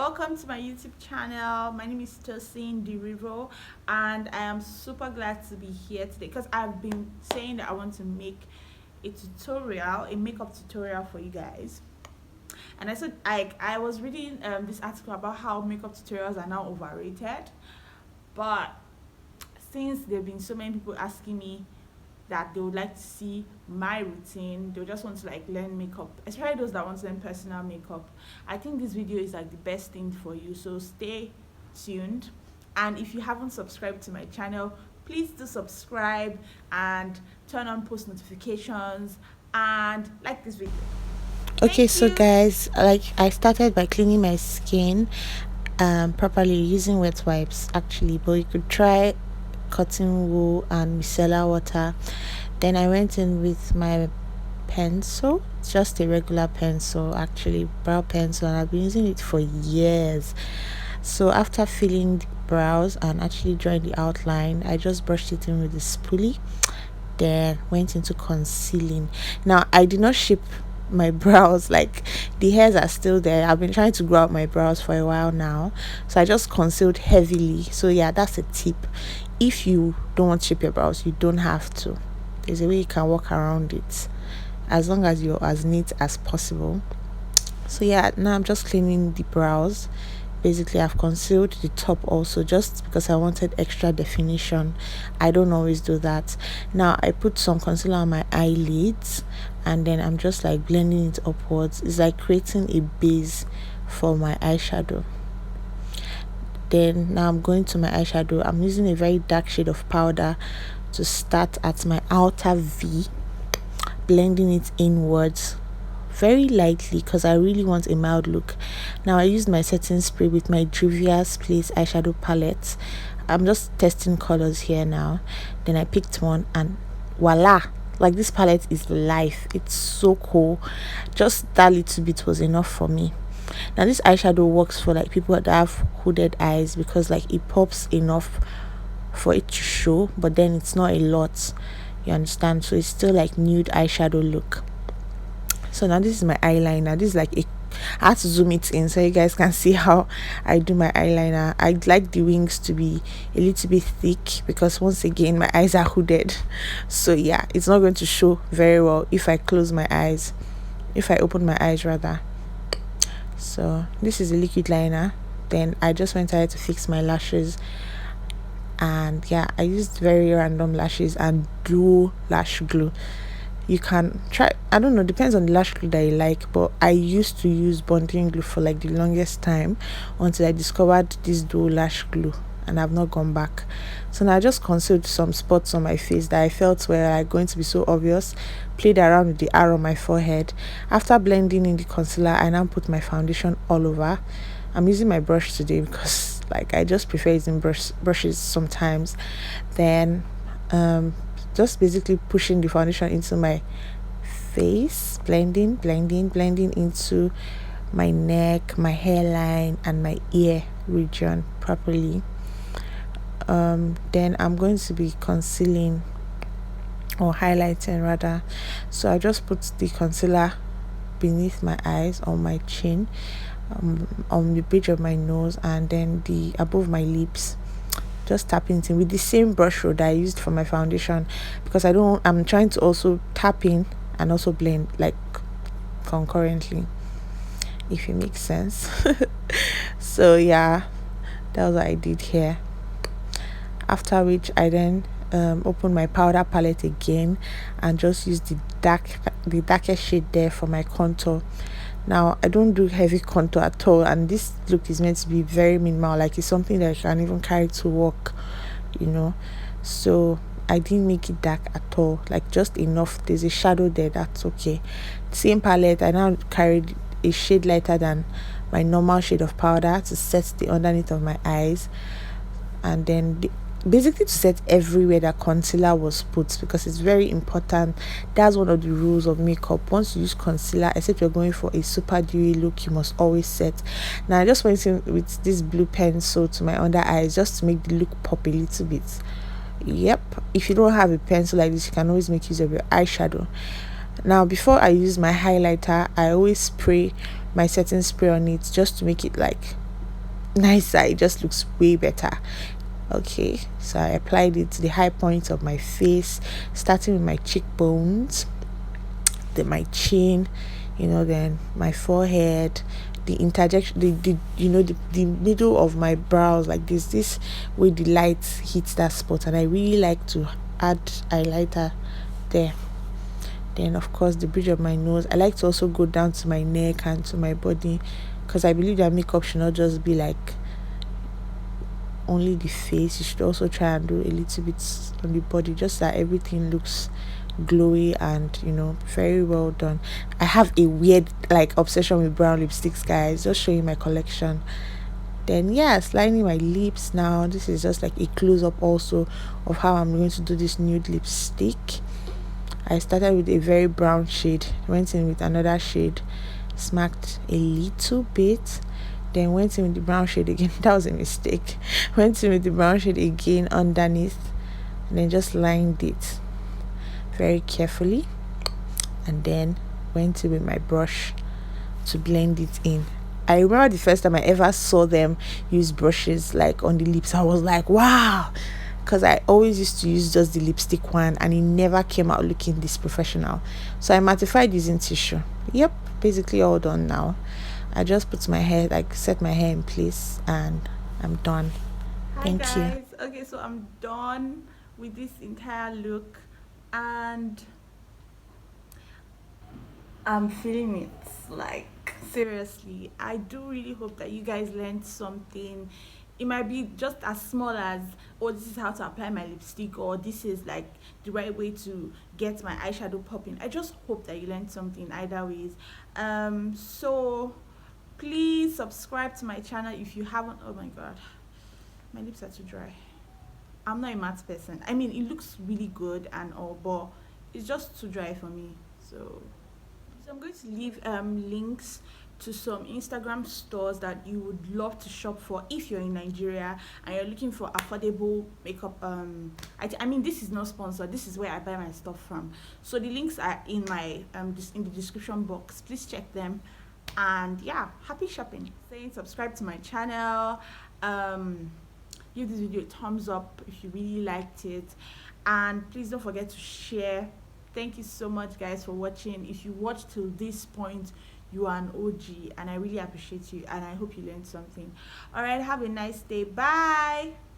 welcome to my YouTube channel. My name is Tosin Dirivo, and I am super glad to be here today because I've been saying that I want to make a makeup tutorial for you guys. And I said I was reading this article about how makeup tutorials are now overrated, but since there have been so many people asking me that they would like to see my routine, they just want to like learn makeup, especially those that want to learn personal makeup. I think this video is like the best thing for you, so stay tuned. And if you haven't subscribed to my channel, please do subscribe and turn on post notifications and like this video. Okay, Thank so you. guys, like I started by cleaning my skin properly using wet wipes actually, but you could try cotton wool and micellar water. Then I went in with my pencil, just a regular pencil, actually brow pencil, and I've been using it for years. So after filling the brows and actually drawing the outline, I just brushed it in with the spoolie, then went into concealing. Now I did not shape my brows, like the hairs are still there. I've been trying to grow out my brows for a while now, so I just concealed heavily. So yeah, that's a tip. If you don't want to shape your brows, you don't have to. There's a way you can walk around it, as long as you're as neat as possible. So yeah, now I'm just cleaning the brows. Basically, I've concealed the top also just because I wanted extra definition. I don't always do that. Now I put some concealer on my eyelids, and then I'm just like blending it upwards. It's like creating a base for my eyeshadow. Then now I'm going to my eyeshadow. I'm using a very dark shade of powder to start at my outer V, blending it inwards very lightly because I really want a mild look. Now I used my setting spray with my Juvia's Place eyeshadow palette. I'm just testing colors here now. Then I picked one and voila! Like this palette is life. It's so cool. Just that little bit was enough for me. Now this eyeshadow works for like people that have hooded eyes because like it pops enough for it to show, but then it's not a lot. You understand? So it's still like nude eyeshadow look. So now this is my eyeliner. This is like I had to zoom it in so you guys can see how I do my eyeliner. I like the wings to be a little bit thick because once again my eyes are hooded. So yeah, it's not going to show very well if I close my eyes. If I open my eyes rather. So this is a liquid liner. Then I just went ahead to fix my lashes. And yeah, I used very random lashes and duo lash glue. You can try, I don't know, depends on the lash glue that you like, but I used to use bonding glue for like the longest time until I discovered this dual lash glue, and I've not gone back. So now I just concealed some spots on my face that I felt were like going to be so obvious, played around with the R on my forehead. After blending in the concealer, I now put my foundation all over. I'm using my brush today because like I just prefer using brushes sometimes. Then just basically pushing the foundation into my face, blending into my neck, my hairline, and my ear region properly. Then I'm going to be concealing or highlighting rather. So I just put the concealer beneath my eyes, on my chin, on the bridge of my nose, and then the above my lips, just tapping it in with the same brush roll that I used for my foundation because I'm trying to also tap in and also blend like concurrently, if it makes sense. So yeah, that was what I did here. After which I then opened my powder palette again and just used the darkest shade there for my contour. Now I don't do heavy contour at all, and this look is meant to be very minimal, like it's something that I can even carry to work, you know. So I didn't make it dark at all, like just enough. There's a shadow there, that's okay. Same palette, I now carried a shade lighter than my normal shade of powder to set the underneath of my eyes, and then basically to set everywhere that concealer was put because it's very important. That's one of the rules of makeup. Once you use concealer, except you're going for a super dewy look, you must always set. Now I just went in with this blue pencil to my under eyes just to make the look pop a little bit. Yep, if you don't have a pencil like this, you can always make use of your eyeshadow. Now before I use my highlighter, I always spray my setting spray on it just to make it like nicer. It just looks way better. Okay, so I applied it to the high points of my face, starting with my cheekbones, then my chin, then my forehead, the interjection, the middle of my brows, like this way the light hits that spot, and I really like to add highlighter there. Then, of course, the bridge of my nose. I like to also go down to my neck and to my body, because I believe that makeup should not just be like only the face. You should also try and do a little bit on the body, just that everything looks glowy and very well done. I have a weird like obsession with brown lipsticks, guys. Just showing my collection. Then yes, lining my lips now. This is just like a close up also of how I'm going to do this nude lipstick. I started with a very brown shade, went in with another shade, smacked a little bit, then went in with the brown shade again. That was a mistake. Went in with the brown shade again underneath, and then just lined it very carefully, and then went in with my brush to blend it in. I remember the first time I ever saw them use brushes like on the lips, I was like, wow, because I always used to use just the lipstick one and it never came out looking this professional. So I mattified using tissue. Yep, basically all done now. I just put my hair, like set my hair in place, and I'm done. Hi Thank you. guys. Okay, so I'm done with this entire look and I'm feeling it. Like seriously, I do really hope that you guys learned something. It might be just as small as, oh, this is how to apply my lipstick, or this is like the right way to get my eyeshadow popping. I just hope that you learned something either ways. So please subscribe to my channel if you haven't. Oh my god, my lips are too dry. I'm not a matte person. I mean, it looks really good and all, but it's just too dry for me. So I'm going to leave links to some Instagram stores that you would love to shop for if you're in Nigeria and you're looking for affordable makeup. I mean, this is not sponsored. This is where I buy my stuff from. So the links are in my in the description box. Please check them. And yeah, happy shopping. Saying subscribe to my channel. Give this video a thumbs up if you really liked it, and please don't forget to share. Thank you so much guys for watching. If you watched till this point, you are an OG and I really appreciate you, and I hope you learned something. All right, have a nice day. Bye.